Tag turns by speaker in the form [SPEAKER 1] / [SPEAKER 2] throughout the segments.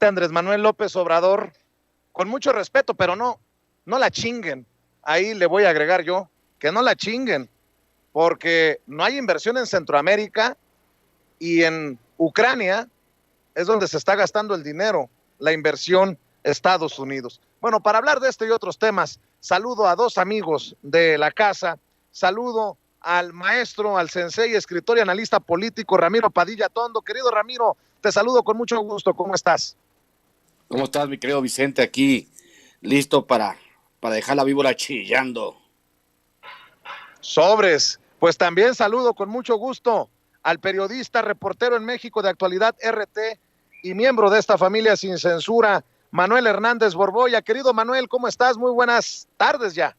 [SPEAKER 1] presidente Andrés Manuel López Obrador, con mucho respeto, pero no la chinguen. Ahí le voy a agregar yo, que no la chinguen, porque no hay inversión en Centroamérica y en Ucrania es donde se está gastando el dinero, la inversión Estados Unidos. Bueno, para hablar de este y otros temas, saludo a dos amigos de la casa, saludo al maestro, al sensei, escritor y analista político Ramiro Padilla Tondo. Querido Ramiro, te saludo con mucho gusto, ¿cómo estás?
[SPEAKER 2] ¿Cómo estás, mi querido Vicente? Aquí listo para dejar la víbora chillando.
[SPEAKER 1] Sobres, pues también saludo con mucho gusto al periodista, reportero en México de Actualidad RT y miembro de esta familia sin censura, Manuel Hernández Borboya. Querido Manuel, ¿cómo estás? Muy buenas tardes ya.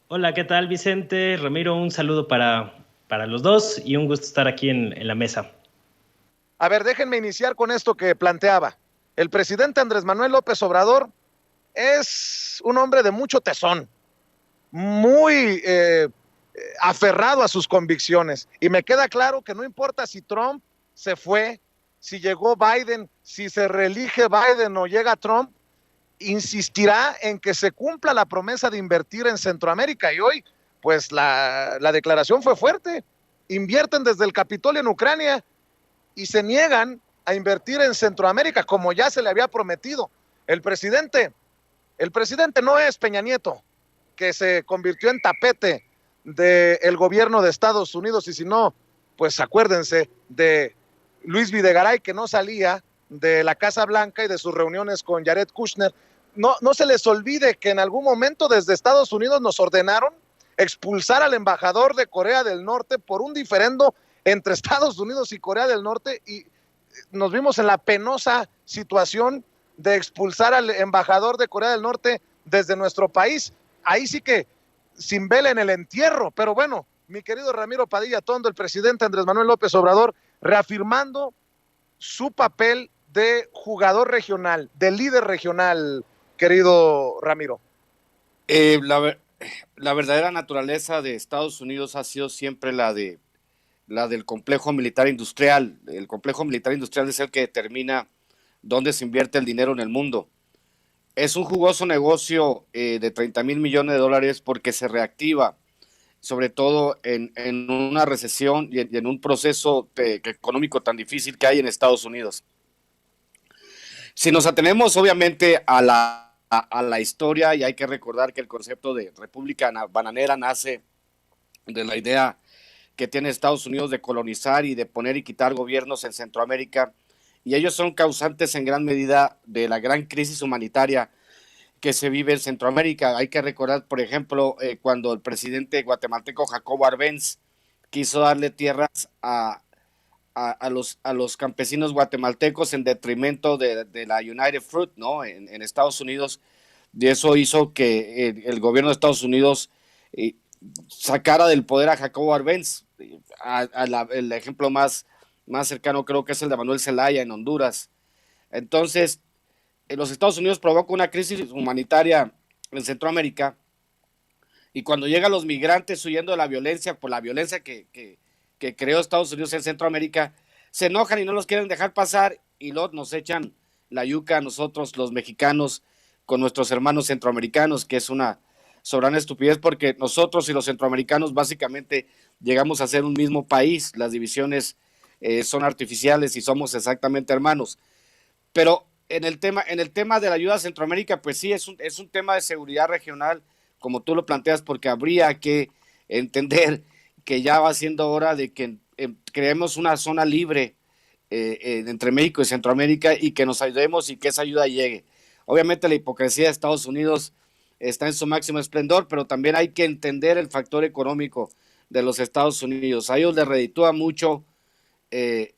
[SPEAKER 3] Hola, ¿qué tal, Vicente? Ramiro, un saludo para los dos y un gusto estar aquí en la mesa.
[SPEAKER 1] A ver, déjenme iniciar con esto que planteaba. El presidente Andrés Manuel López Obrador es un hombre de mucho tesón, muy aferrado a sus convicciones. Y me queda claro que no importa si Trump se fue, si llegó Biden, si se reelige Biden o llega Trump, insistirá en que se cumpla la promesa de invertir en Centroamérica. Y hoy, pues la declaración fue fuerte. Invierten desde el Capitolio en Ucrania y se niegan a invertir en Centroamérica como ya se le había prometido. El presidente no es Peña Nieto, que se convirtió en tapete del gobierno de Estados Unidos, y si no, pues acuérdense de Luis Videgaray, que no salía de la Casa Blanca y de sus reuniones con Jared Kushner. No se les olvide que en algún momento desde Estados Unidos nos ordenaron expulsar al embajador de Corea del Norte por un diferendo entre Estados Unidos y Corea del Norte, y nos vimos en la penosa situación de expulsar al embajador de Corea del Norte desde nuestro país. Ahí sí que sin vela en el entierro, pero bueno, mi querido Ramiro Padilla Tondo, el presidente Andrés Manuel López Obrador, reafirmando su papel de jugador regional, de líder regional, querido Ramiro.
[SPEAKER 2] Eh, la, la verdadera naturaleza de Estados Unidos ha sido siempre la del complejo militar industrial. El complejo militar industrial es el que determina dónde se invierte el dinero en el mundo. Es un jugoso negocio de 30,000 millones de dólares porque se reactiva, sobre todo en una recesión y en un proceso económico tan difícil que hay en Estados Unidos. Si nos atenemos obviamente a la historia, y hay que recordar que el concepto de república bananera nace de la idea que tiene Estados Unidos de colonizar y de poner y quitar gobiernos en Centroamérica, y ellos son causantes en gran medida de la gran crisis humanitaria que se vive en Centroamérica. Hay que recordar, por ejemplo, cuando el presidente guatemalteco Jacobo Arbenz quiso darle tierras a los campesinos guatemaltecos en detrimento de la United Fruit, ¿no? En Estados Unidos, y eso hizo que el gobierno de Estados Unidos eh, sacara del poder a Jacobo Arbenz. El ejemplo más cercano creo que es el de Manuel Zelaya en Honduras. Entonces, los Estados Unidos provoca una crisis humanitaria en Centroamérica, y cuando llegan los migrantes huyendo de la violencia, por la violencia que creó Estados Unidos en Centroamérica, se enojan y no los quieren dejar pasar, y luego nos echan la yuca a nosotros, los mexicanos, con nuestros hermanos centroamericanos, que es una soberana estupidez, porque nosotros y los centroamericanos básicamente llegamos a ser un mismo país. Las divisiones son artificiales y somos exactamente hermanos. Pero en el tema de la ayuda a Centroamérica, pues sí, es un tema de seguridad regional, como tú lo planteas, porque habría que entender que ya va siendo hora de que creemos una zona libre entre México y Centroamérica, y que nos ayudemos y que esa ayuda llegue. Obviamente la hipocresía de Estados Unidos está en su máximo esplendor, pero también hay que entender el factor económico de los Estados Unidos. A ellos les reditúa mucho, eh,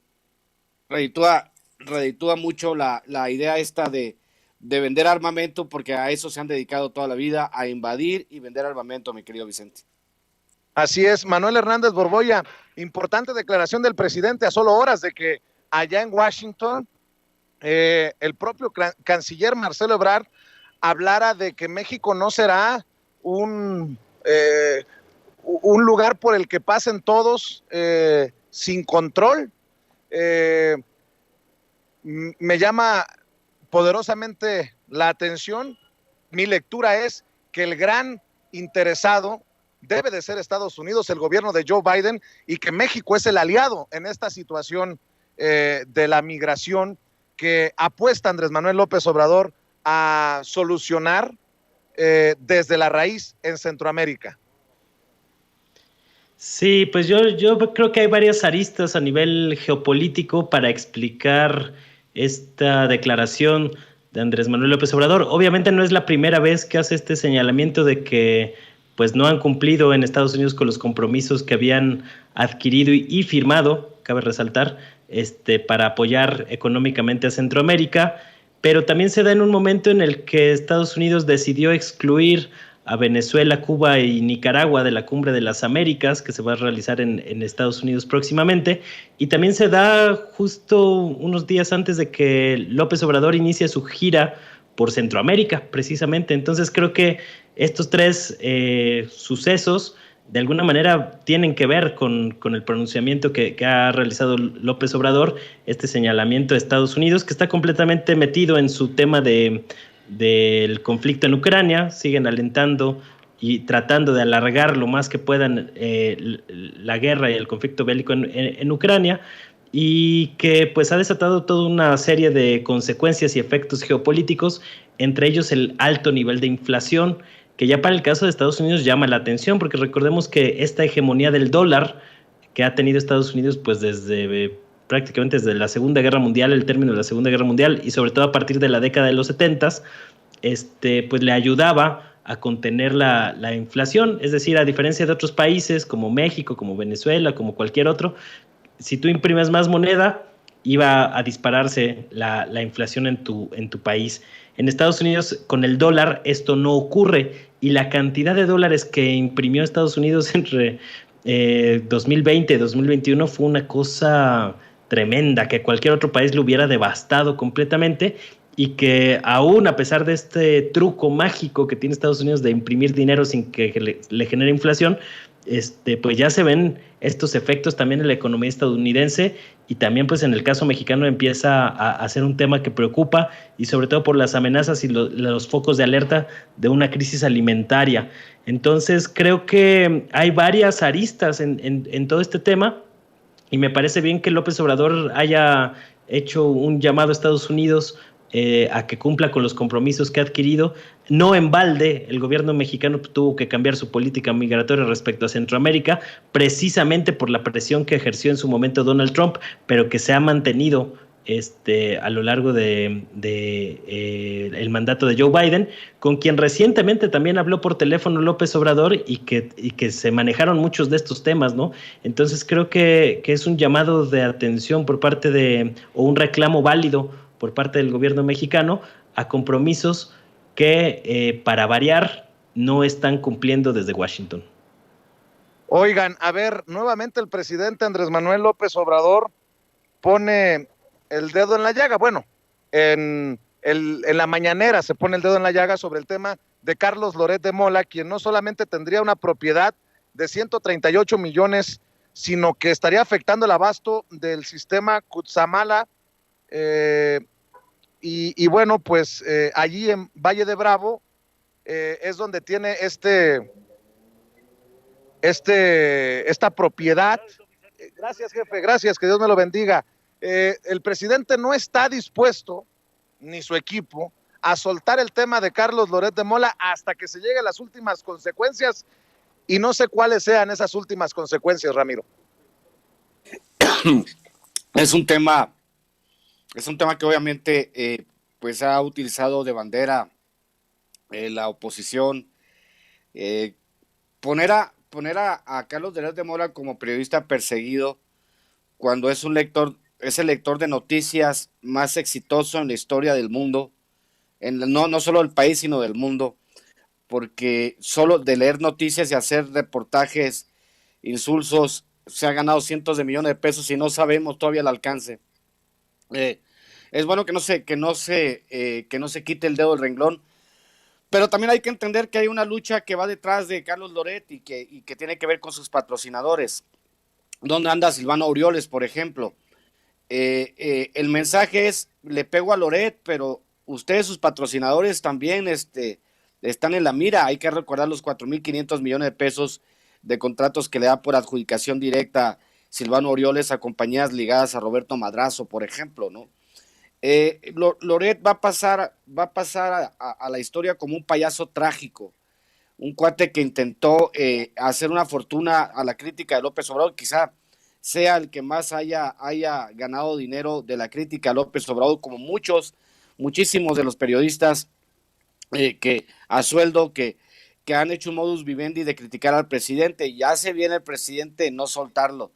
[SPEAKER 2] reditúa mucho la idea esta de vender armamento, porque a eso se han dedicado toda la vida, a invadir y vender armamento, mi querido Vicente.
[SPEAKER 1] Así es, Manuel Hernández Borboya, importante declaración del presidente a solo horas de que allá en Washington el propio canciller Marcelo Ebrard hablara de que México no será un lugar por el que pasen todos sin control. me llama poderosamente la atención. Mi lectura es que el gran interesado debe de ser Estados Unidos, el gobierno de Joe Biden, y que México es el aliado en esta situación de la migración que apuesta Andrés Manuel López Obrador a solucionar desde la raíz en Centroamérica.
[SPEAKER 3] Sí, pues yo creo que hay varias aristas a nivel geopolítico para explicar esta declaración de Andrés Manuel López Obrador. Obviamente no es la primera vez que hace este señalamiento de que pues no han cumplido en Estados Unidos con los compromisos que habían adquirido y firmado, cabe resaltar, para apoyar económicamente a Centroamérica, pero también se da en un momento en el que Estados Unidos decidió excluir a Venezuela, Cuba y Nicaragua de la Cumbre de las Américas, que se va a realizar en Estados Unidos próximamente, y también se da justo unos días antes de que López Obrador inicie su gira por Centroamérica, precisamente. Entonces creo que estos tres sucesos de alguna manera tienen que ver con el pronunciamiento que ha realizado López Obrador, este señalamiento de Estados Unidos, que está completamente metido en su tema del conflicto en Ucrania. Siguen alentando y tratando de alargar lo más que puedan la guerra y el conflicto bélico en Ucrania, y que pues ha desatado toda una serie de consecuencias y efectos geopolíticos, entre ellos el alto nivel de inflación, que ya para el caso de Estados Unidos llama la atención, porque recordemos que esta hegemonía del dólar que ha tenido Estados Unidos pues desde prácticamente desde la Segunda Guerra Mundial, el término de la Segunda Guerra Mundial, y sobre todo a partir de la década de los 70s, pues le ayudaba a contener la inflación. Es decir, a diferencia de otros países como México, como Venezuela, como cualquier otro, si tú imprimes más moneda, iba a dispararse la inflación en tu país. En Estados Unidos, con el dólar, esto no ocurre, y la cantidad de dólares que imprimió Estados Unidos entre 2020 y 2021 fue una cosa tremenda, que cualquier otro país lo hubiera devastado completamente, y que aún a pesar de este truco mágico que tiene Estados Unidos de imprimir dinero sin que le genere inflación, pues ya se ven estos efectos también en la economía estadounidense, y también pues en el caso mexicano empieza a ser un tema que preocupa, y sobre todo por las amenazas y los focos de alerta de una crisis alimentaria. Entonces creo que hay varias aristas en todo este tema, y me parece bien que López Obrador haya hecho un llamado a Estados Unidos a que cumpla con los compromisos que ha adquirido. No en balde, el gobierno mexicano tuvo que cambiar su política migratoria respecto a Centroamérica, precisamente por la presión que ejerció en su momento Donald Trump, pero que se ha mantenido a lo largo de el mandato de Joe Biden, con quien recientemente también habló por teléfono López Obrador, y que se manejaron muchos de estos temas, ¿no? Entonces creo que es un llamado de atención por parte o un reclamo válido por parte del gobierno mexicano a compromisos que, para variar, no están cumpliendo desde Washington.
[SPEAKER 1] Oigan, a ver, nuevamente el presidente Andrés Manuel López Obrador pone el dedo en la llaga. Bueno, en la mañanera se pone el dedo en la llaga sobre el tema de Carlos Loret de Mola, quien no solamente tendría una propiedad de 138 millones, sino que estaría afectando el abasto del sistema Cutzamala. Y bueno, pues allí en Valle de Bravo es donde tiene esta propiedad. Gracias, jefe, gracias, que Dios me lo bendiga. El presidente no está dispuesto, ni su equipo, a soltar el tema de Carlos Loret de Mola hasta que se llegue a las últimas consecuencias, y no sé cuáles sean esas últimas consecuencias, Ramiro.
[SPEAKER 2] Es un tema que obviamente pues ha utilizado de bandera la oposición. Poner a Carlos Loret de Mola como periodista perseguido cuando es el lector de noticias más exitoso en la historia del mundo, no solo del país, sino del mundo, porque solo de leer noticias y hacer reportajes insulsos se ha ganado cientos de millones de pesos y no sabemos todavía el alcance. Es bueno que no se quite el dedo del renglón, pero también hay que entender que hay una lucha que va detrás de Carlos Loret y que tiene que ver con sus patrocinadores. ¿Dónde anda Silvano Aureoles, por ejemplo? El mensaje es, le pego a Loret, pero ustedes, sus patrocinadores, también están en la mira. Hay que recordar los 4.500 millones de pesos de contratos que le da por adjudicación directa Silvano Orioles a compañías ligadas a Roberto Madrazo, por ejemplo, ¿no? Loret va a pasar a la historia como un payaso trágico, un cuate que intentó hacer una fortuna a la crítica de López Obrador, quizá sea el que más haya ganado dinero de la crítica a López Obrador, como muchísimos de los periodistas que a sueldo que han hecho un modus vivendi de criticar al presidente, y hace bien el presidente no soltarlo,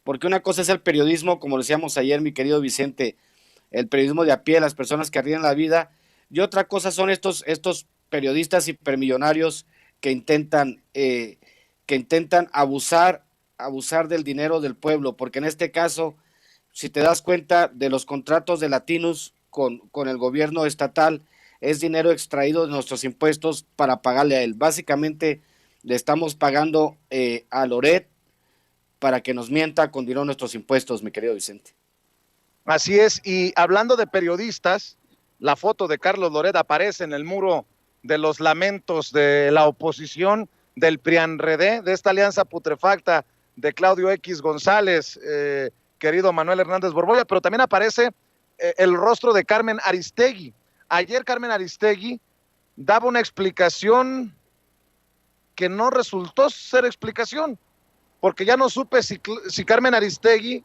[SPEAKER 2] porque una cosa es el periodismo, como decíamos ayer, mi querido Vicente, el periodismo de a pie, las personas que arriesgan la vida, y otra cosa son estos periodistas hipermillonarios que intentan abusar del dinero del pueblo, porque en este caso, si te das cuenta de los contratos de Latinus con el gobierno estatal, es dinero extraído de nuestros impuestos para pagarle a él. Básicamente le estamos pagando a Loret para que nos mienta con dinero de nuestros impuestos, mi querido Vicente.
[SPEAKER 1] Así es, y hablando de periodistas, la foto de Carlos Loret aparece en el muro de los lamentos de la oposición del PRIAN-RD, de esta alianza putrefacta de Claudio X González, querido Manuel Hernández Borbolla, pero también aparece el rostro de Carmen Aristegui. Ayer Carmen Aristegui daba una explicación que no resultó ser explicación, porque ya no supe si Carmen Aristegui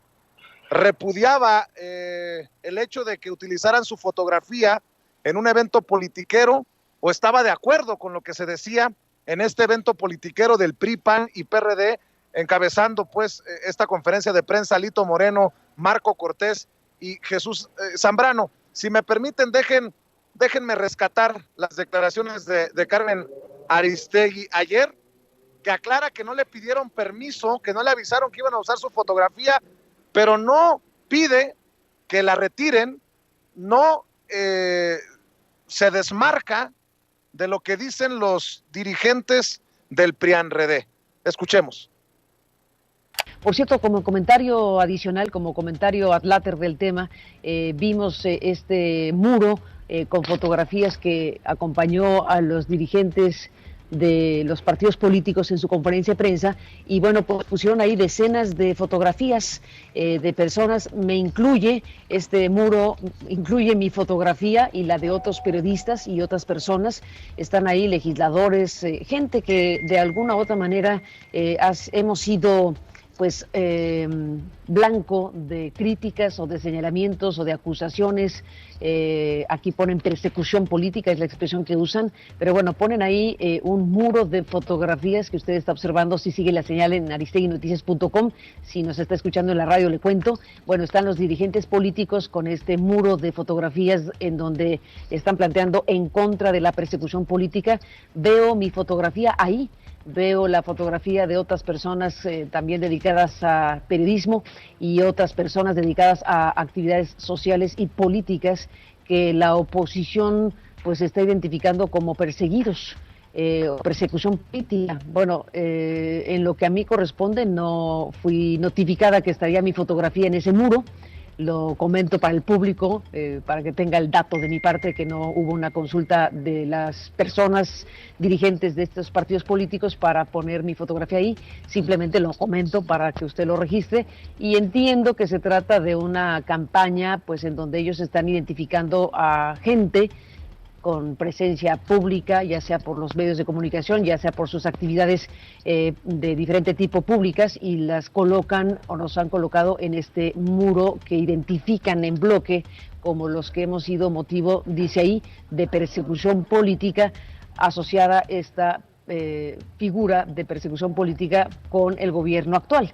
[SPEAKER 1] repudiaba el hecho de que utilizaran su fotografía en un evento politiquero o estaba de acuerdo con lo que se decía en este evento politiquero del PRI, PAN y PRD, encabezando pues esta conferencia de prensa Lito Moreno, Marco Cortés y Jesús Zambrano. Si me permiten, déjenme rescatar las declaraciones de Carmen Aristegui ayer, que aclara que no le pidieron permiso, que no le avisaron que iban a usar su fotografía, pero no pide que la retiren, no se desmarca de lo que dicen los dirigentes del PRIAN-RD. Escuchemos.
[SPEAKER 4] Por cierto, como comentario adicional, como comentario ad later del tema, vimos este muro con fotografías que acompañó a los dirigentes de los partidos políticos en su conferencia de prensa, y bueno, pues pusieron ahí decenas de fotografías de personas, me incluye, este muro incluye mi fotografía y la de otros periodistas y otras personas, están ahí legisladores, gente que de alguna u otra manera hemos sido pues blanco de críticas o de señalamientos o de acusaciones. Aquí ponen persecución política, es la expresión que usan, pero bueno, ponen ahí un muro de fotografías que usted está observando, si sigue la señal en aristeguinoticias.com, si nos está escuchando en la radio le cuento, bueno, están los dirigentes políticos con este muro de fotografías en donde están planteando en contra de la persecución política. Veo mi fotografía ahí, veo la fotografía de otras personas también dedicadas a periodismo y otras personas dedicadas a actividades sociales y políticas que la oposición pues está identificando como perseguidos, persecución política. Bueno, en lo que a mí corresponde, no fui notificada que estaría mi fotografía en ese muro. Lo comento para el público, para que tenga el dato de mi parte, que no hubo una consulta de las personas dirigentes de estos partidos políticos para poner mi fotografía ahí, simplemente lo comento para que usted lo registre, y entiendo que se trata de una campaña pues en donde ellos están identificando a gente con presencia pública, ya sea por los medios de comunicación, ya sea por sus actividades de diferente tipo públicas, y las colocan o nos han colocado en este muro que identifican en bloque como los que hemos sido motivo, dice ahí, de persecución política, asociada esta figura de persecución política con el gobierno actual.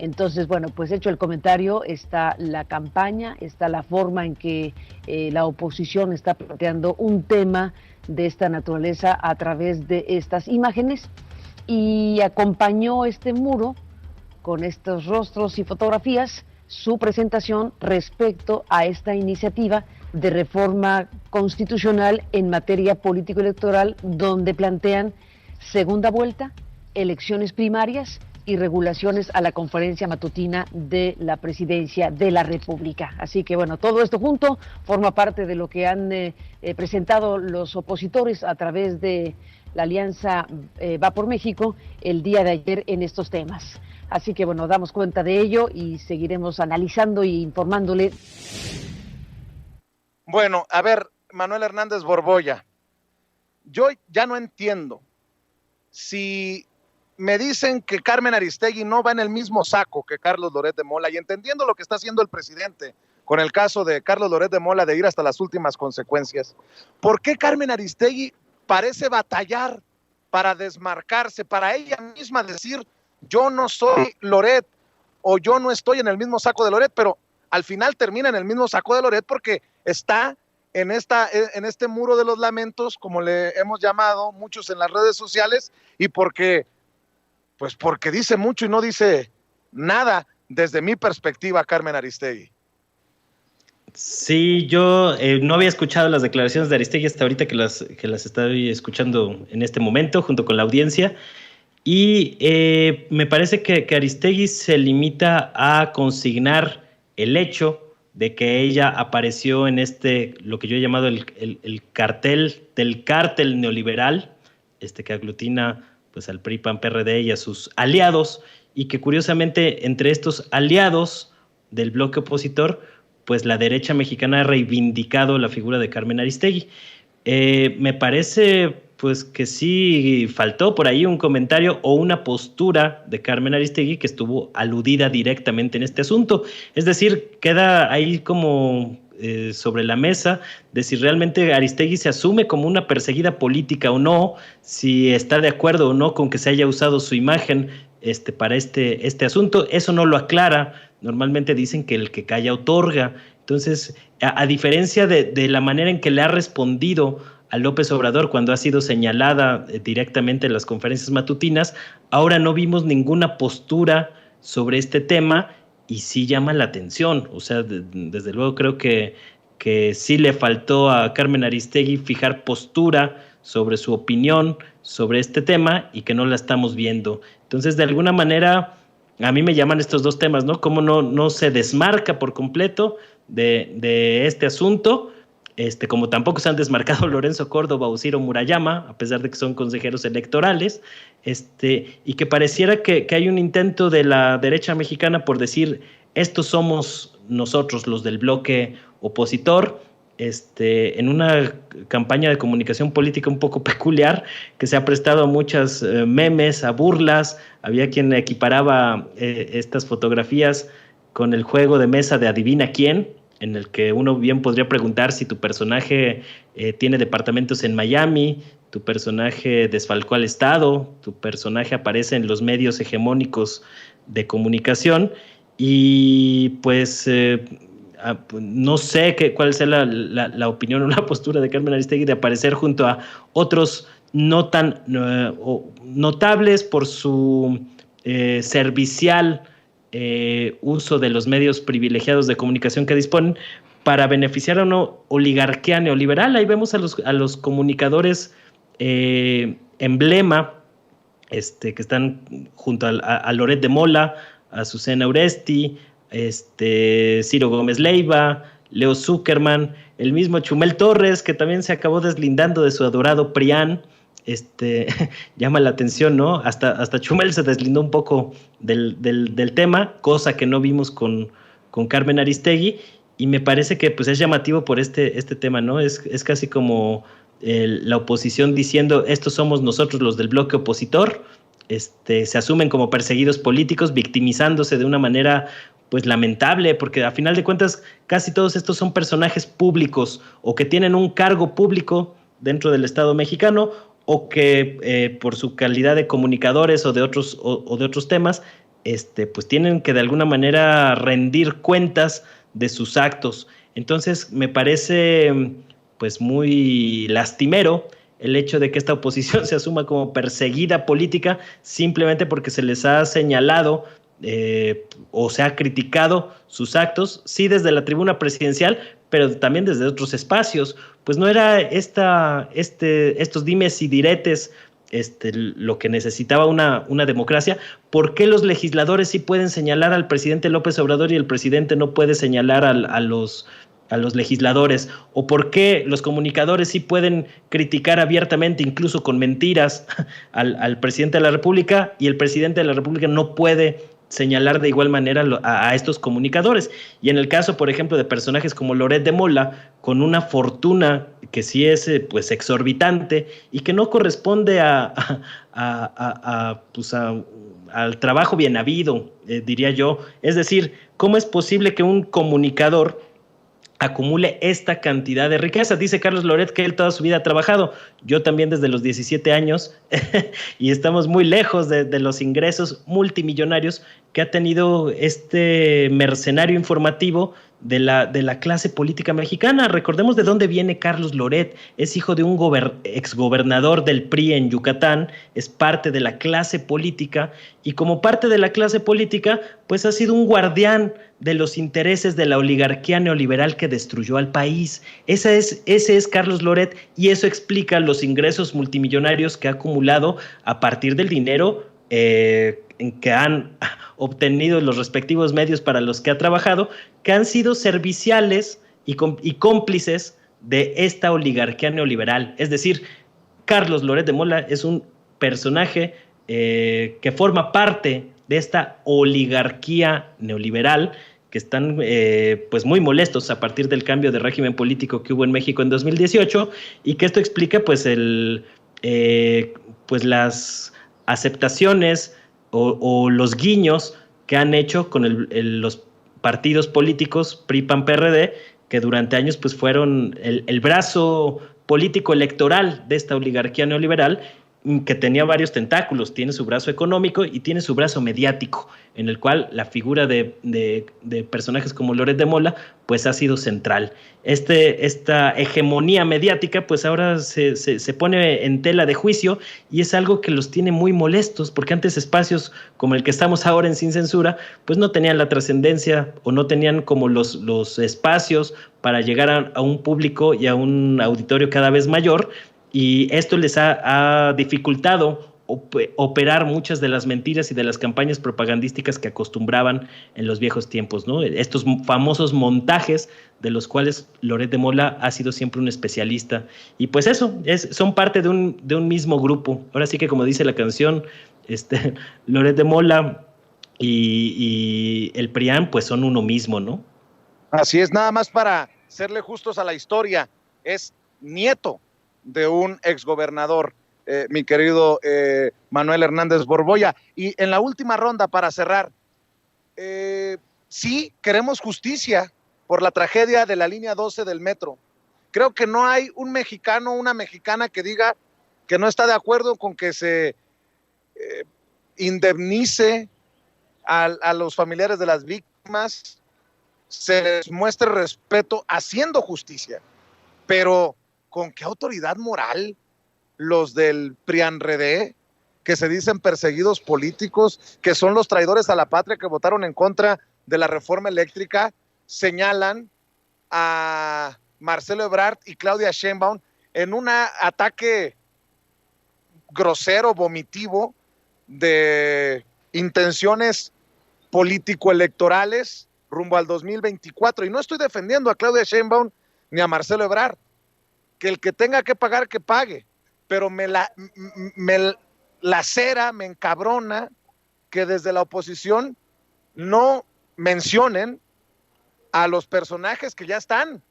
[SPEAKER 4] Entonces, bueno, pues hecho el comentario, está la campaña, está la forma en que la oposición está planteando un tema de esta naturaleza a través de estas imágenes, y acompañó este muro con estos rostros y fotografías su presentación respecto a esta iniciativa de reforma constitucional en materia político-electoral, donde plantean segunda vuelta, elecciones primarias y regulaciones a la conferencia matutina de la Presidencia de la República. Así que bueno, todo esto junto forma parte de lo que han presentado los opositores a través de la alianza Va por México el día de ayer en estos temas. Así que bueno, damos cuenta de ello y seguiremos analizando y informándole.
[SPEAKER 1] Bueno, a ver, Manuel Hernández Borbolla, yo ya no entiendo si me dicen que Carmen Aristegui no va en el mismo saco que Carlos Loret de Mola, y entendiendo lo que está haciendo el presidente con el caso de Carlos Loret de Mola de ir hasta las últimas consecuencias, ¿por qué Carmen Aristegui parece batallar para desmarcarse, para ella misma decir yo no soy Loret o yo no estoy en el mismo saco de Loret, pero al final termina en el mismo saco de Loret porque está en este muro de los lamentos, como le hemos llamado muchos en las redes sociales, y porque dice mucho y no dice nada desde mi perspectiva, Carmen Aristegui.
[SPEAKER 3] Sí, yo no había escuchado las declaraciones de Aristegui hasta ahorita que las estoy escuchando en este momento junto con la audiencia, y me parece que Aristegui se limita a consignar el hecho de que ella apareció en lo que yo he llamado el cartel del cártel neoliberal, que aglutina pues al PRI, PAN, PRD y a sus aliados, y que curiosamente entre estos aliados del bloque opositor, pues la derecha mexicana ha reivindicado la figura de Carmen Aristegui. Me parece pues que sí faltó por ahí un comentario o una postura de Carmen Aristegui que estuvo aludida directamente en este asunto. Es decir, queda ahí como sobre la mesa de si realmente Aristegui se asume como una perseguida política o no, si está de acuerdo o no con que se haya usado su imagen para este asunto. Eso no lo aclara. Normalmente dicen que el que calla otorga. Entonces, a diferencia de la manera en que le ha respondido a López Obrador cuando ha sido señalada directamente en las conferencias matutinas, ahora no vimos ninguna postura sobre este tema y sí llama la atención. O sea, desde luego creo que sí le faltó a Carmen Aristegui fijar postura sobre su opinión sobre este tema y que no la estamos viendo. Entonces, de alguna manera, a mí me llaman estos dos temas, ¿no? Cómo no se desmarca por completo de este asunto, como tampoco se han desmarcado Lorenzo Córdoba o Ciro Murayama, a pesar de que son consejeros electorales, y que pareciera que hay un intento de la derecha mexicana por decir, estos somos nosotros, los del bloque opositor, en una campaña de comunicación política un poco peculiar, que se ha prestado a muchas memes, a burlas. Había quien equiparaba estas fotografías con el juego de mesa de Adivina Quién, en el que uno bien podría preguntar si tu personaje tiene departamentos en Miami, tu personaje desfalcó al Estado, tu personaje aparece en los medios hegemónicos de comunicación, y pues no sé cuál sea la opinión o la postura de Carmen Aristegui de aparecer junto a otros no tan notables por su servicial uso de los medios privilegiados de comunicación que disponen para beneficiar a una oligarquía neoliberal. Ahí vemos a los comunicadores emblema que están junto a Loret de Mola, a Susana Uresti, Ciro Gómez Leiva, Leo Zuckerman, el mismo Chumel Torres, que también se acabó deslindando de su adorado PRIAN. Llama la atención, ¿no? Hasta Chumel se deslindó un poco del tema, cosa que no vimos con Carmen Aristegui, y me parece que pues es llamativo por este tema, ¿no? Es casi como la oposición diciendo, estos somos nosotros los del bloque opositor, se asumen como perseguidos políticos, victimizándose de una manera pues lamentable, porque a final de cuentas casi todos estos son personajes públicos o que tienen un cargo público dentro del Estado mexicano, o que por su calidad de comunicadores o de otros temas, pues tienen que de alguna manera rendir cuentas de sus actos. Entonces me parece pues muy lastimero el hecho de que esta oposición se asuma como perseguida política simplemente porque se les ha señalado o se ha criticado sus actos, sí desde la tribuna presidencial, pero también desde otros espacios. Pues no era estos dimes y diretes lo que necesitaba una democracia, ¿por qué los legisladores sí pueden señalar al presidente López Obrador y el presidente no puede señalar a los legisladores? ¿O por qué los comunicadores sí pueden criticar abiertamente, incluso con mentiras, al presidente de la República, y el presidente de la República no puede señalar de igual manera a estos comunicadores? Y en el caso, por ejemplo, de personajes como Loret de Mola, con una fortuna que sí es pues exorbitante y que no corresponde al trabajo bien habido, diría yo. Es decir, ¿cómo es posible que un comunicador acumule esta cantidad de riqueza? Dice Carlos Loret que él toda su vida ha trabajado, yo también desde los 17 años, y estamos muy lejos de los ingresos multimillonarios que ha tenido este mercenario informativo de la clase política mexicana. Recordemos de dónde viene Carlos Loret. Es hijo de un exgobernador del PRI en Yucatán, es parte de la clase política, y como parte de la clase política, pues ha sido un guardián de los intereses de la oligarquía neoliberal que destruyó al país. Ese es Carlos Loret, y eso explica los ingresos multimillonarios que ha acumulado a partir del dinero que han obtenido los respectivos medios para los que ha trabajado, que han sido serviciales y cómplices de esta oligarquía neoliberal. Es decir, Carlos Loret de Mola es un personaje que forma parte de esta oligarquía neoliberal, que están pues muy molestos a partir del cambio de régimen político que hubo en México en 2018, y que esto explica pues pues las aceptaciones o los guiños que han hecho con los partidos políticos PRI, PAN, PRD, que durante años pues fueron el brazo político electoral de esta oligarquía neoliberal, que tenía varios tentáculos. Tiene su brazo económico y tiene su brazo mediático, en el cual la figura de personajes como Loret de Mola pues ha sido central. Esta hegemonía mediática pues ahora se pone en tela de juicio, y es algo que los tiene muy molestos, porque antes espacios como el que estamos ahora en Sin Censura pues no tenían la trascendencia, o no tenían como los espacios para llegar a un público y a un auditorio cada vez mayor, y esto les ha dificultado operar muchas de las mentiras y de las campañas propagandísticas que acostumbraban en los viejos tiempos, ¿no? Estos famosos montajes de los cuales Loret de Mola ha sido siempre un especialista. Y pues eso, son parte de un mismo grupo. Ahora sí que, como dice la canción, Loret de Mola y el PRIAN pues son uno mismo, ¿no?
[SPEAKER 1] Así es, nada más para serle justos a la historia, es nieto de un exgobernador, mi querido Manuel Hernández Borbolla. Y en la última ronda, para cerrar, sí queremos justicia por la tragedia de la línea 12 del metro. Creo que no hay un mexicano, una mexicana que diga que no está de acuerdo con que se indemnice a los familiares de las víctimas, se les muestre respeto haciendo justicia. Pero ¿con qué autoridad moral los del PRIAN-RD, que se dicen perseguidos políticos, que son los traidores a la patria, que votaron en contra de la reforma eléctrica, señalan a Marcelo Ebrard y Claudia Sheinbaum en un ataque grosero, vomitivo, de intenciones político-electorales rumbo al 2024? Y no estoy defendiendo a Claudia Sheinbaum ni a Marcelo Ebrard, que el que tenga que pagar, que pague, pero me lacera, me encabrona que desde la oposición no mencionen a los personajes que ya están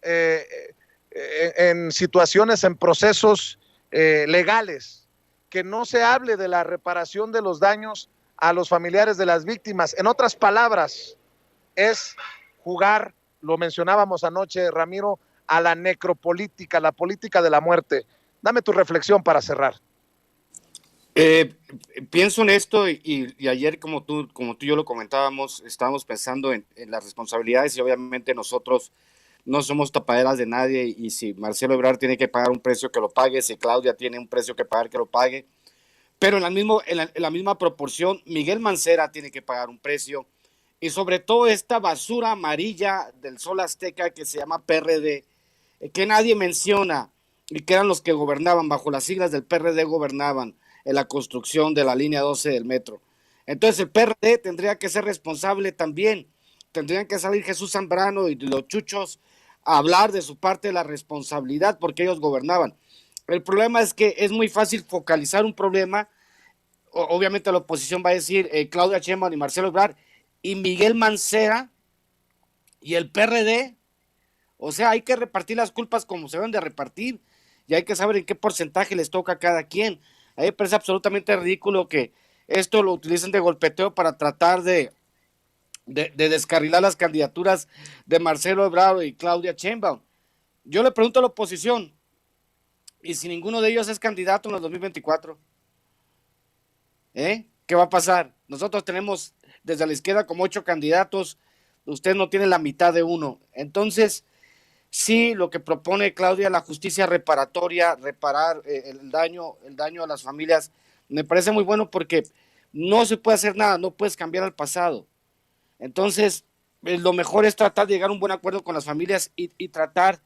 [SPEAKER 1] en situaciones, en procesos legales, que no se hable de la reparación de los daños a los familiares de las víctimas. En otras palabras, es jugar, lo mencionábamos anoche, Ramiro, a la necropolítica, la política de la muerte. Dame tu reflexión para cerrar.
[SPEAKER 2] Pienso en esto y ayer, como tú y yo lo comentábamos, estábamos pensando en las responsabilidades, y obviamente nosotros no somos tapaderas de nadie, y si Marcelo Ebrard tiene que pagar un precio, que lo pague; si Claudia tiene un precio que pagar, que lo pague. Pero en la misma proporción, Miguel Mancera tiene que pagar un precio, y sobre todo esta basura amarilla del Sol Azteca que se llama PRD, que nadie menciona, y que eran los que gobernaban, bajo las siglas del PRD gobernaban en la construcción de la línea 12 del metro. Entonces el PRD tendría que ser responsable también, tendrían que salir Jesús Zambrano y los chuchos a hablar de su parte de la responsabilidad porque ellos gobernaban. El problema es que es muy fácil focalizar un problema, obviamente la oposición va a decir Claudia Sheinbaum y Marcelo Ebrard y Miguel Mancera y el PRD, o sea, hay que repartir las culpas como se deben de repartir y hay que saber en qué porcentaje les toca a cada quien. A mí me parece absolutamente ridículo que esto lo utilicen de golpeteo para tratar de descarrilar las candidaturas de Marcelo Ebrard y Claudia Sheinbaum. Yo le pregunto a la oposición, ¿y si ninguno de ellos es candidato en el 2024? ¿Qué va a pasar? Nosotros tenemos desde la izquierda como 8 candidatos, usted no tiene la mitad de uno. Entonces, sí, lo que propone Claudia, la justicia reparatoria, reparar el daño a las familias, me parece muy bueno porque no se puede hacer nada, no puedes cambiar al pasado. Entonces, lo mejor es tratar de llegar a un buen acuerdo con las familias y tratar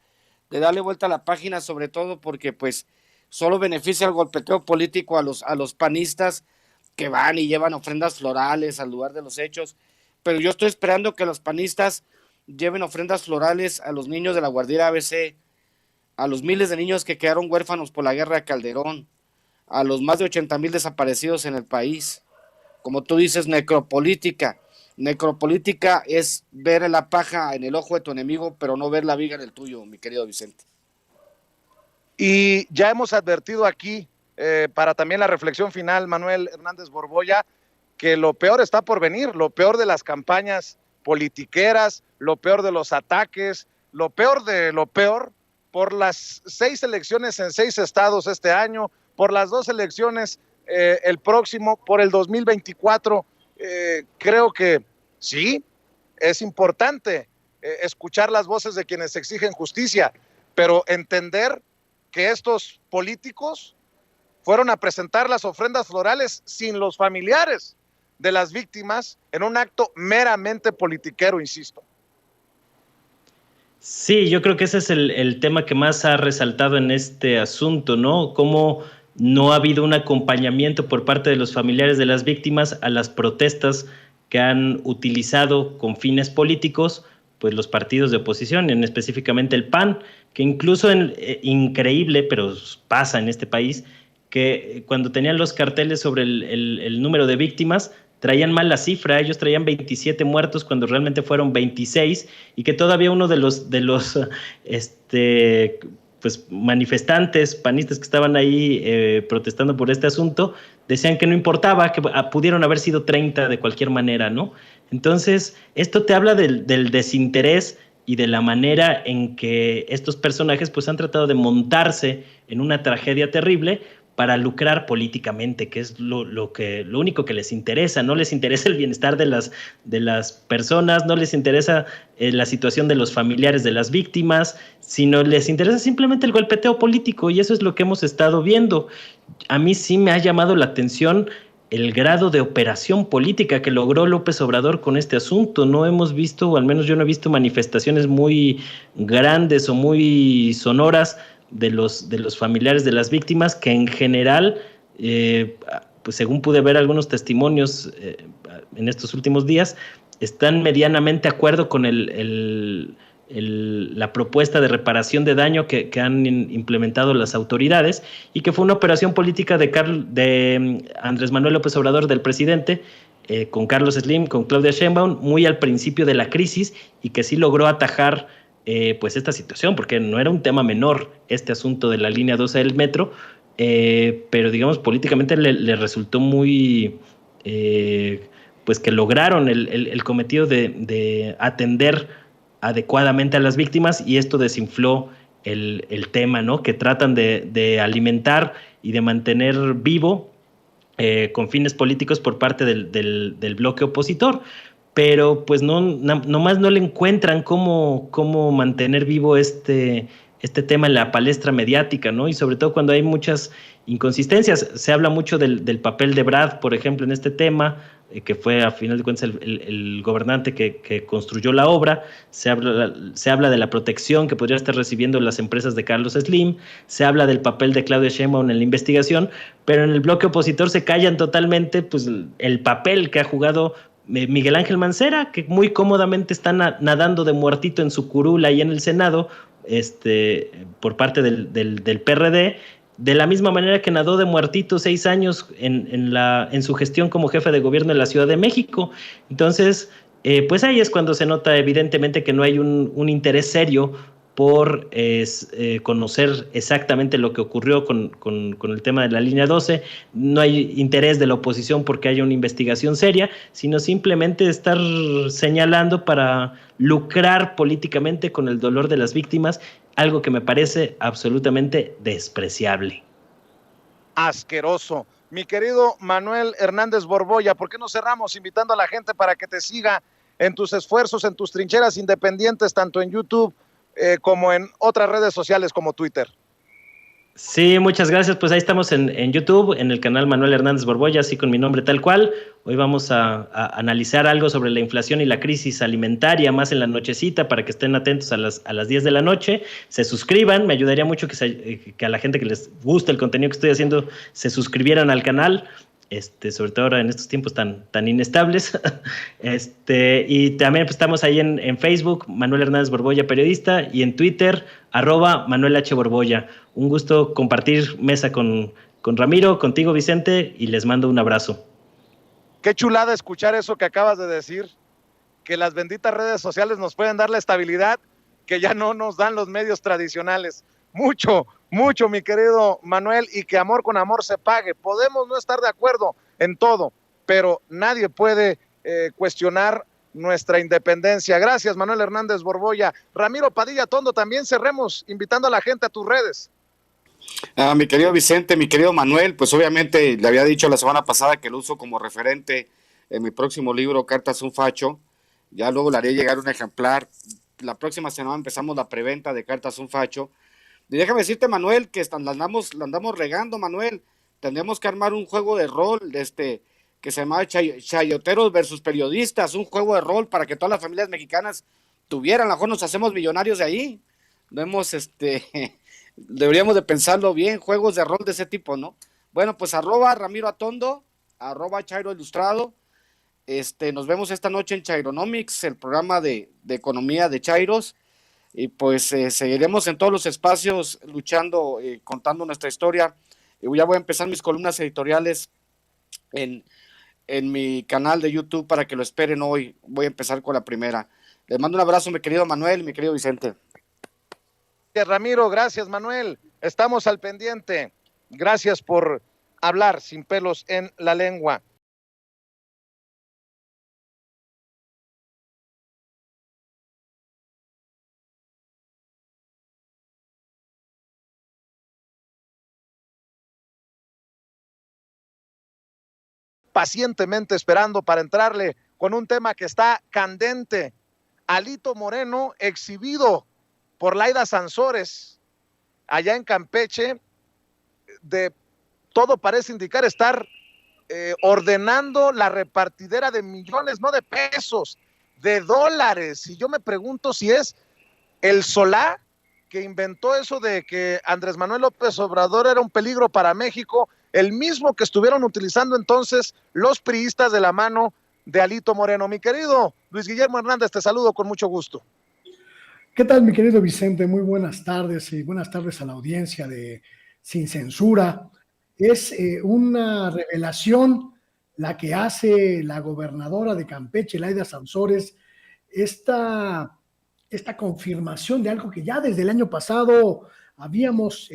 [SPEAKER 2] de darle vuelta a la página, sobre todo porque pues solo beneficia el golpeteo político a los panistas que van y llevan ofrendas florales al lugar de los hechos, pero yo estoy esperando que los panistas lleven ofrendas florales a los niños de la guardería ABC, a los miles de niños que quedaron huérfanos por la guerra de Calderón, a los más de 80,000 desaparecidos en el país. Como tú dices, necropolítica. Necropolítica es ver la paja en el ojo de tu enemigo, pero no ver la viga en el tuyo, mi querido Vicente.
[SPEAKER 1] Y ya hemos advertido aquí, para también la reflexión final, Manuel Hernández Borbolla, que lo peor está por venir, lo peor de las campañas politiqueras, lo peor de los ataques, lo peor de lo peor, por las 6 elecciones en 6 estados este año, por las 2 elecciones el próximo, por el 2024, creo que sí, es importante escuchar las voces de quienes exigen justicia, pero entender que estos políticos fueron a presentar las ofrendas florales sin los familiares de las víctimas en un acto meramente politiquero, insisto.
[SPEAKER 3] Sí, yo creo que ese es el tema que más ha resaltado en este asunto, ¿no? Cómo no ha habido un acompañamiento por parte de los familiares de las víctimas a las protestas que han utilizado con fines políticos, pues los partidos de oposición, en específicamente el PAN, que incluso increíble, pero pasa en este país, que cuando tenían los carteles sobre el número de víctimas, traían mal la cifra, ellos traían 27 muertos cuando realmente fueron 26, y que todavía uno de los pues manifestantes panistas que estaban ahí protestando por este asunto, decían que no importaba, que pudieron haber sido 30 de cualquier manera, ¿no? Entonces, esto te habla del desinterés y de la manera en que estos personajes pues han tratado de montarse en una tragedia terrible para lucrar políticamente, que es lo único que les interesa. No les interesa el bienestar de las personas, no les interesa la situación de los familiares de las víctimas, sino les interesa simplemente el golpeteo político, y eso es lo que hemos estado viendo. A mí sí me ha llamado la atención el grado de operación política que logró López Obrador con este asunto. No hemos visto, o al menos yo no he visto, manifestaciones muy grandes o muy sonoras de los familiares de las víctimas, que en general, pues según pude ver algunos testimonios en estos últimos días, están medianamente de acuerdo con la propuesta de reparación de daño que han implementado las autoridades, y que fue una operación política de Andrés Manuel López Obrador, del presidente, con Carlos Slim, con Claudia Sheinbaum, muy al principio de la crisis, y que sí logró atajar pues esta situación, porque no era un tema menor este asunto de la línea 12 del metro, pero digamos políticamente le resultó muy pues que lograron el cometido de atender adecuadamente a las víctimas, y esto desinfló el tema, ¿no? Que tratan de alimentar y de mantener vivo con fines políticos por parte del bloque opositor. Pero pues nomás no le encuentran cómo mantener vivo este tema en la palestra mediática, ¿no? Y sobre todo cuando hay muchas inconsistencias. Se habla mucho del papel de Ebrard, por ejemplo, en este tema, que fue a final de cuentas el gobernante que construyó la obra. Se habla de la protección que podría estar recibiendo las empresas de Carlos Slim, se habla del papel de Claudia Sheinbaum en la investigación, pero en el bloque opositor se callan totalmente pues, el papel que ha jugado Miguel Ángel Mancera, que muy cómodamente está nadando de muertito en su curul ahí en el Senado, por parte del PRD, de la misma manera que nadó de muertito 6 años en su gestión como jefe de gobierno en la Ciudad de México. Entonces, pues ahí es cuando se nota evidentemente que no hay un interés serio por conocer exactamente lo que ocurrió con el tema de la línea 12. No hay interés de la oposición porque haya una investigación seria, sino simplemente estar señalando para lucrar políticamente con el dolor de las víctimas, algo que me parece absolutamente despreciable.
[SPEAKER 1] Asqueroso. Mi querido Manuel Hernández Borboya, ¿por qué no cerramos invitando a la gente para que te siga en tus esfuerzos, en tus trincheras independientes, tanto en YouTube como en otras redes sociales como Twitter?
[SPEAKER 3] Sí, muchas gracias. Pues ahí estamos en YouTube, en el canal Manuel Hernández Borboya, así con mi nombre tal cual. Hoy vamos a analizar algo sobre la inflación y la crisis alimentaria más en la nochecita para que estén atentos a las 10 de la noche. Se suscriban, me ayudaría mucho que a la gente que les gusta el contenido que estoy haciendo se suscribieran al canal. Sobre todo ahora en estos tiempos tan inestables. Y también pues, estamos ahí en Facebook, Manuel Hernández Borboya, periodista, y en Twitter, @Manuel H. Borboya. Un gusto compartir mesa con Ramiro, contigo, Vicente, y les mando un abrazo.
[SPEAKER 1] Qué chulada escuchar eso que acabas de decir, que las benditas redes sociales nos pueden dar la estabilidad que ya no nos dan los medios tradicionales. Mucho, mi querido Manuel, y que amor con amor se pague. Podemos no estar de acuerdo en todo, pero nadie puede cuestionar nuestra independencia. Gracias, Manuel Hernández Borboya. Ramiro Padilla Tondo, también cerremos invitando a la gente a tus redes.
[SPEAKER 2] Mi querido Vicente, mi querido Manuel, pues obviamente le había dicho la semana pasada que lo uso como referente en mi próximo libro, Cartas a un Facho. Ya luego le haré llegar un ejemplar. La próxima semana empezamos la preventa de Cartas a un Facho. Y déjame decirte, Manuel, que la andamos regando, Manuel. Tendríamos que armar un juego de rol, que se llama Chayoteros versus Periodistas, un juego de rol para que todas las familias mexicanas tuvieran. A lo mejor nos hacemos millonarios de ahí. No hemos, deberíamos de pensarlo bien, juegos de rol de ese tipo, ¿no? Bueno, pues @Ramiro Atondo, @Chairo Ilustrado. Nos vemos esta noche en Chaironomics, el programa de economía de Chairos. Y pues seguiremos en todos los espacios luchando, contando nuestra historia. Y ya voy a empezar mis columnas editoriales en mi canal de YouTube para que lo esperen hoy. Voy a empezar con la primera. Les mando un abrazo, mi querido Manuel y mi querido Vicente.
[SPEAKER 1] Gracias, Ramiro. Gracias, Manuel. Estamos al pendiente. Gracias por hablar sin pelos en la lengua. Pacientemente esperando para entrarle con un tema que está candente. Alito Moreno, exhibido por Laida Sansores, allá en Campeche, de todo parece indicar estar ordenando la repartidera de millones, no de pesos, de dólares. Y yo me pregunto si es el Solá que inventó eso de que Andrés Manuel López Obrador era un peligro para México, el mismo que estuvieron utilizando entonces los priistas de la mano de Alito Moreno. Mi querido Luis Guillermo Hernández, te saludo con mucho gusto.
[SPEAKER 5] ¿Qué tal, mi querido Vicente? Muy buenas tardes y buenas tardes a la audiencia de Sin Censura. Es una revelación la que hace la gobernadora de Campeche, Laida Sansores, esta confirmación de algo que ya desde el año pasado habíamos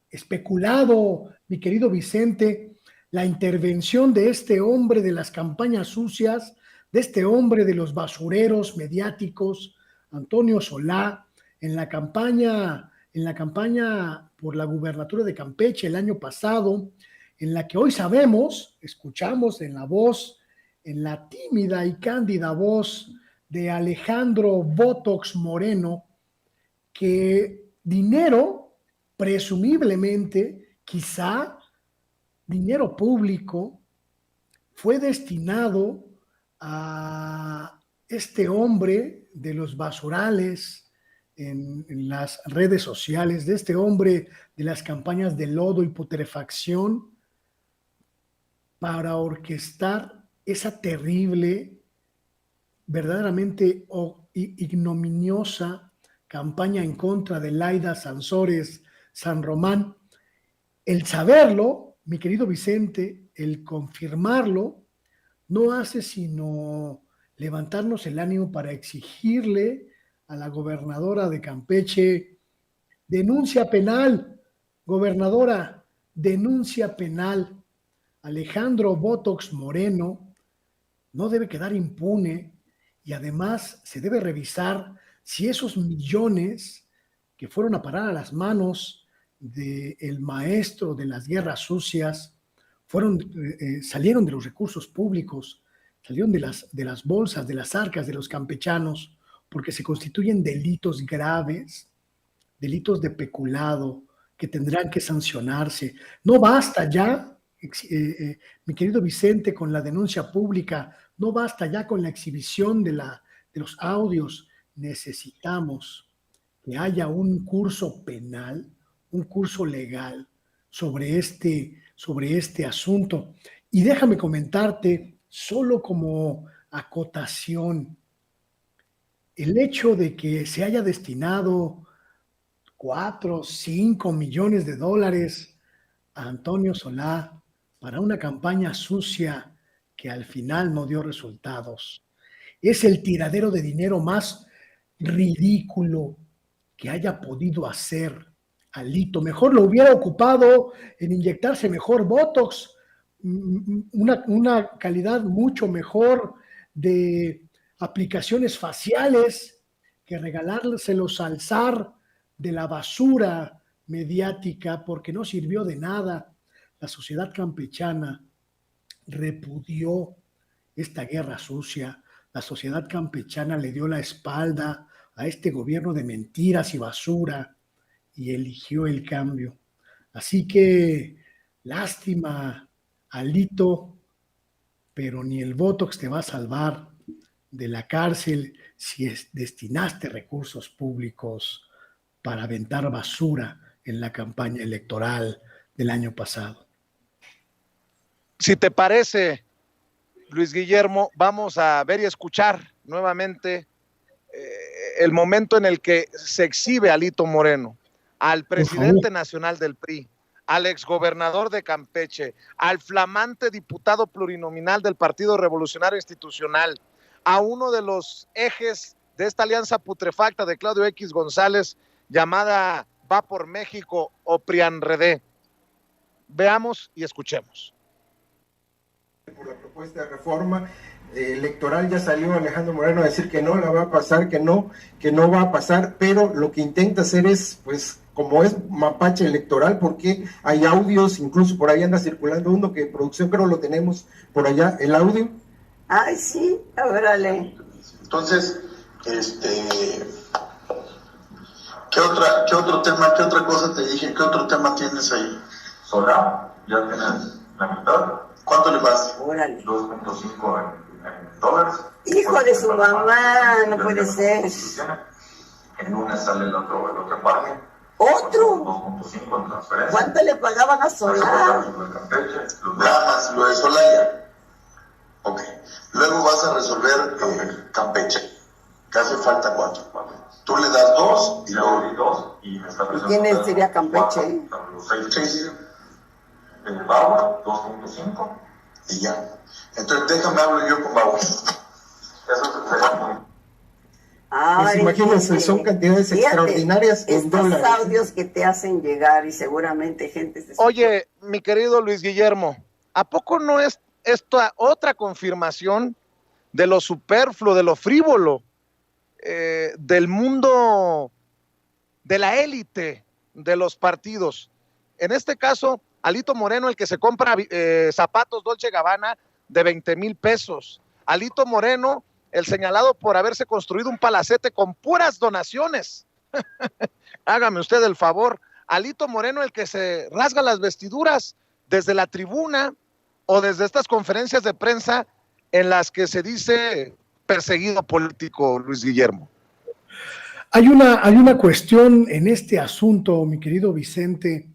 [SPEAKER 5] especulado, mi querido Vicente, la intervención de este hombre de las campañas sucias, de este hombre de los basureros mediáticos, Antonio Solá, en la campaña por la gubernatura de Campeche el año pasado, en la que hoy escuchamos en la tímida y cándida voz de Alejandro Botox Moreno, que dinero, presumiblemente, quizá dinero público, fue destinado a este hombre de los basurales en las redes sociales, de este hombre de las campañas de lodo y putrefacción, para orquestar esa terrible, verdaderamente ignominiosa campaña en contra de Laida Sansores San Román. El saberlo, mi querido Vicente, el confirmarlo, no hace sino levantarnos el ánimo para exigirle a la gobernadora de Campeche: denuncia penal, gobernadora, denuncia penal. Alejandro Botox Moreno no debe quedar impune, y además se debe revisar si esos millones que fueron a parar a las manos del maestro de las guerras sucias salieron de los recursos públicos, salieron de las bolsas, de las arcas de los campechanos, porque se constituyen delitos graves, delitos de peculado que tendrán que sancionarse. No basta ya, mi querido Vicente, con la denuncia pública, no basta ya con la exhibición de los audios. Necesitamos que haya un curso penal, un curso legal sobre este asunto. Y déjame comentarte, solo como acotación, el hecho de que se haya destinado 4, 5 millones de dólares a Antonio Solá para una campaña sucia que al final no dio resultados, es el tiradero de dinero más ridículo que haya podido hacer Alito. Mejor lo hubiera ocupado en inyectarse mejor Botox, una calidad mucho mejor de aplicaciones faciales, que regalárselos al zar de la basura mediática, porque no sirvió de nada. La sociedad campechana repudió esta guerra sucia. La sociedad campechana le dio la espalda a este gobierno de mentiras y basura y eligió el cambio. Así que lástima, Alito, pero ni el Botox te va a salvar de la cárcel si destinaste recursos públicos para aventar basura en la campaña electoral del año pasado.
[SPEAKER 1] Si te parece, Luis Guillermo, vamos a ver y escuchar nuevamente el momento en el que se exhibe a Alito Moreno, al presidente nacional del PRI, al exgobernador de Campeche, al flamante diputado plurinominal del Partido Revolucionario Institucional, a uno de los ejes de esta alianza putrefacta de Claudio X González llamada Va por México o PRIANREDE. Veamos y escuchemos.
[SPEAKER 6] Por la propuesta de reforma electoral ya salió Alejandro Moreno a decir que no la va a pasar, que no va a pasar, pero lo que intenta hacer es, pues, como es mapache electoral, porque hay audios, incluso por ahí anda circulando uno que producción creo lo tenemos por allá, el audio.
[SPEAKER 7] Ay, sí, órale.
[SPEAKER 8] Entonces, ¿qué otro tema, qué otra cosa te dije? ¿Qué otro tema tienes ahí?
[SPEAKER 9] Solá, ya tienes la mitad.
[SPEAKER 8] ¿Cuánto le vas?
[SPEAKER 7] Órale.
[SPEAKER 9] 2.5 en dólares.
[SPEAKER 7] Hijo de su mamá, no puede ser.
[SPEAKER 9] En una sale el otro parte.
[SPEAKER 7] ¿Otro?
[SPEAKER 9] 2.5 en transferencia.
[SPEAKER 7] ¿Cuánto le pagaban a Solá?
[SPEAKER 8] Nada más, lo de Solaya. Ok. Luego vas a resolver Campeche. ¿Qué hace falta? 4. Tú le das 2 y luego
[SPEAKER 9] 2 y me está
[SPEAKER 7] presentando. ¿Quién sería Campeche?
[SPEAKER 9] Los 6. El Bauer, 2.5.
[SPEAKER 8] Y ya. Entonces déjame hablar yo con Bauer.
[SPEAKER 9] Eso sería muy...
[SPEAKER 6] Pues imagínense, son cantidades extraordinarias en dólares.
[SPEAKER 7] Estos audios que te hacen llegar y seguramente gente...
[SPEAKER 1] Oye, mi querido Luis Guillermo, ¿a poco no es esta otra confirmación de lo superfluo, de lo frívolo, del mundo, de la élite de los partidos? En este caso, Alito Moreno, el que se compra zapatos Dolce Gabbana de 20,000 pesos. Alito Moreno, el señalado por haberse construido un palacete con puras donaciones. Hágame usted el favor. Alito Moreno, el que se rasga las vestiduras desde la tribuna o desde estas conferencias de prensa en las que se dice perseguido político, Luis Guillermo?
[SPEAKER 5] Hay una cuestión en este asunto, mi querido Vicente,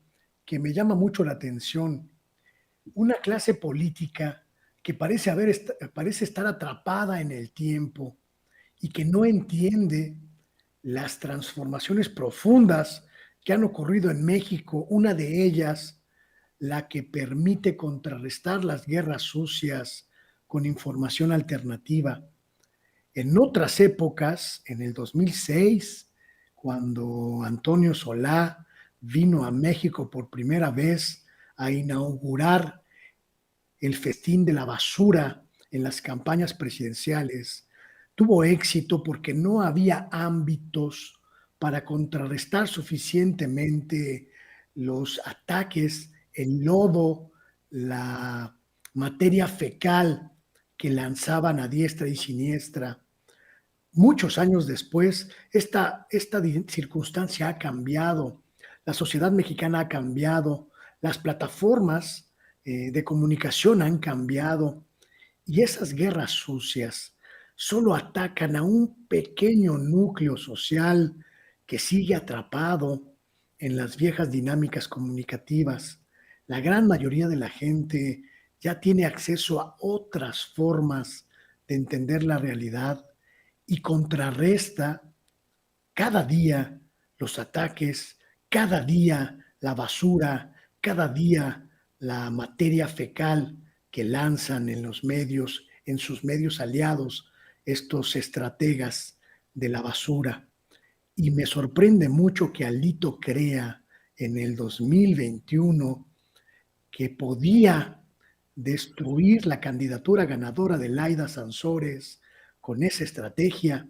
[SPEAKER 5] que me llama mucho la atención. Una clase política que parece estar atrapada en el tiempo y que no entiende las transformaciones profundas que han ocurrido en México, una de ellas, la que permite contrarrestar las guerras sucias con información alternativa. En otras épocas, en el 2006, cuando Antonio Solá vino a México por primera vez a inaugurar el festín de la basura en las campañas presidenciales, tuvo éxito porque no había ámbitos para contrarrestar suficientemente los ataques, el lodo, la materia fecal que lanzaban a diestra y siniestra. Muchos años después, esta circunstancia ha cambiado, la sociedad mexicana ha cambiado, las plataformas de comunicación han cambiado y esas guerras sucias solo atacan a un pequeño núcleo social que sigue atrapado en las viejas dinámicas comunicativas. La gran mayoría de la gente ya tiene acceso a otras formas de entender la realidad y contrarresta cada día los ataques, cada día la basura, cada día la materia fecal que lanzan en los medios, en sus medios aliados, estos estrategas de la basura. Y me sorprende mucho que Alito crea en el 2021 que podía destruir la candidatura ganadora de Laida Sansores con esa estrategia.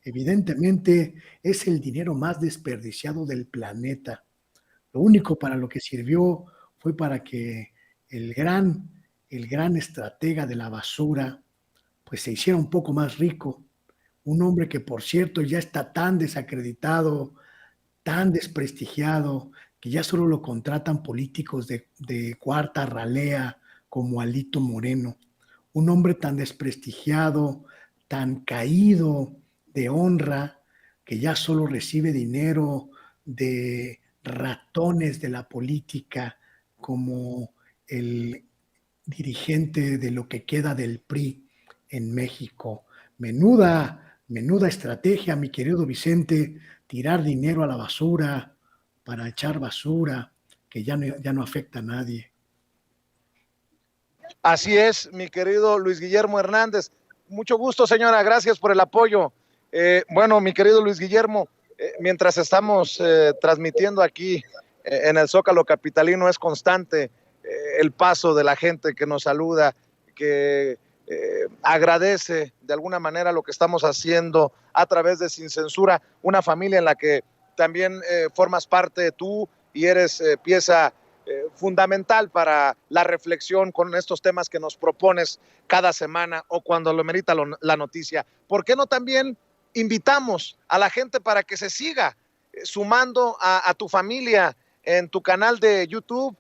[SPEAKER 5] Evidentemente es el dinero más desperdiciado del planeta. Lo único para lo que sirvió fue para que el gran estratega de la basura pues se hiciera un poco más rico. Un hombre que, por cierto, ya está tan desacreditado, tan desprestigiado, que ya solo lo contratan políticos de cuarta ralea como Alito Moreno. Un hombre tan desprestigiado, tan caído de honra, que ya solo recibe dinero de ratones de la política como el dirigente de lo que queda del PRI en México. Menuda estrategia, mi querido Vicente, tirar dinero a la basura para echar basura que ya no afecta a nadie.
[SPEAKER 1] Así es, mi querido Luis Guillermo Hernández. Mucho gusto, señora, gracias por el apoyo. Bueno, mi querido Luis Guillermo, mientras estamos transmitiendo aquí en el Zócalo capitalino, es constante el paso de la gente que nos saluda, que agradece de alguna manera lo que estamos haciendo a través de Sin Censura, una familia en la que también formas parte tú y eres pieza fundamental para la reflexión con estos temas que nos propones cada semana o cuando lo merita la noticia. ¿Por qué no también invitamos a la gente para que se siga sumando a tu familia en tu canal de YouTube,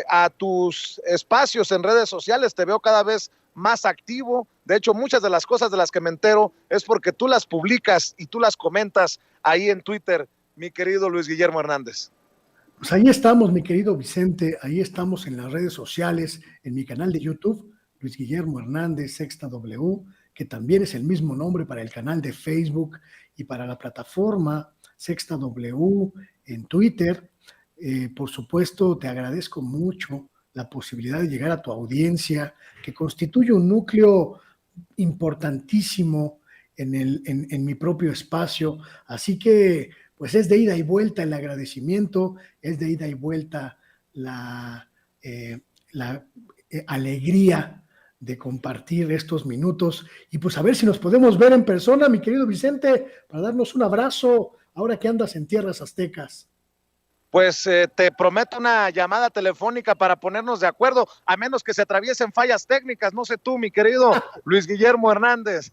[SPEAKER 1] a tus espacios en redes sociales? Te veo cada vez más activo. De hecho, muchas de las cosas de las que me entero es porque tú las publicas y tú las comentas ahí en Twitter, mi querido Luis Guillermo Hernández.
[SPEAKER 5] Pues ahí estamos, mi querido Vicente, ahí estamos en las redes sociales, en mi canal de YouTube, Luis Guillermo Hernández, Sexta W, que también es el mismo nombre para el canal de Facebook y para la plataforma Sexta W en Twitter. Por supuesto, te agradezco mucho la posibilidad de llegar a tu audiencia, que constituye un núcleo importantísimo en mi propio espacio. Así que, pues es de ida y vuelta el agradecimiento, es de ida y vuelta la alegría de compartir estos minutos y pues a ver si nos podemos ver en persona, mi querido Vicente, para darnos un abrazo ahora que andas en tierras aztecas.
[SPEAKER 1] Pues te prometo una llamada telefónica para ponernos de acuerdo, a menos que se atraviesen fallas técnicas, no sé tú, mi querido Luis Guillermo Hernández.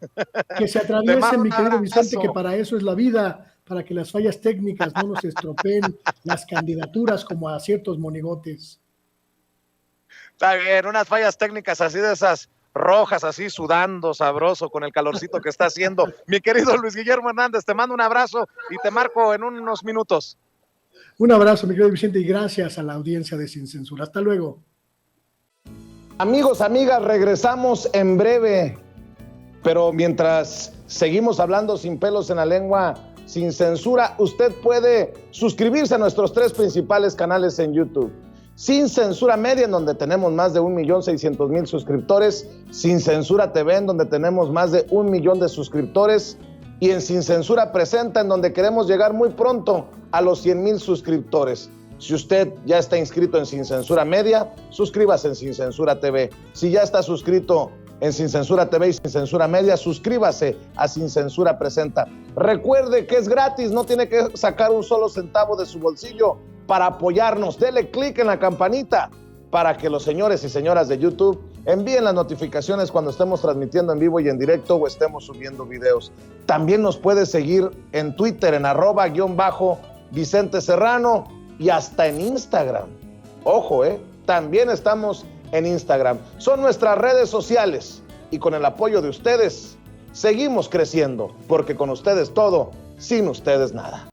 [SPEAKER 5] Que se atraviesen, mi querido Vicente, que para eso es la vida, para que las fallas técnicas no nos estropeen las candidaturas como a ciertos monigotes.
[SPEAKER 1] Está bien, unas fallas técnicas así de esas rojas, así sudando, sabroso, con el calorcito que está haciendo. Mi querido Luis Guillermo Hernández, te mando un abrazo y te marco en unos minutos.
[SPEAKER 5] Un abrazo, mi querido Vicente, y gracias a la audiencia de Sin Censura. Hasta luego.
[SPEAKER 1] Amigos, amigas, regresamos en breve, pero mientras seguimos hablando sin pelos en la lengua, sin censura, usted puede suscribirse a nuestros 3 principales canales en YouTube. Sin Censura Media, en donde tenemos más de 1.600.000 suscriptores, Sin Censura TV, en donde tenemos más de 1 millón de suscriptores, y en Sin Censura Presenta, en donde queremos llegar muy pronto a los 100,000 suscriptores. Si usted ya está inscrito en Sin Censura Media, suscríbase en Sin Censura TV. Si ya está suscrito en Sin Censura TV y Sin Censura Media, suscríbase a Sin Censura Presenta. Recuerde que es gratis, no tiene que sacar un solo centavo de su bolsillo para apoyarnos. Dele clic en la campanita para que los señores y señoras de YouTube envíen las notificaciones cuando estemos transmitiendo en vivo y en directo o estemos subiendo videos. También nos puede seguir en Twitter en @Vicente Serrano y hasta en Instagram. Ojo, también estamos en Instagram. Son nuestras redes sociales y con el apoyo de ustedes seguimos creciendo, porque con ustedes todo, sin ustedes nada.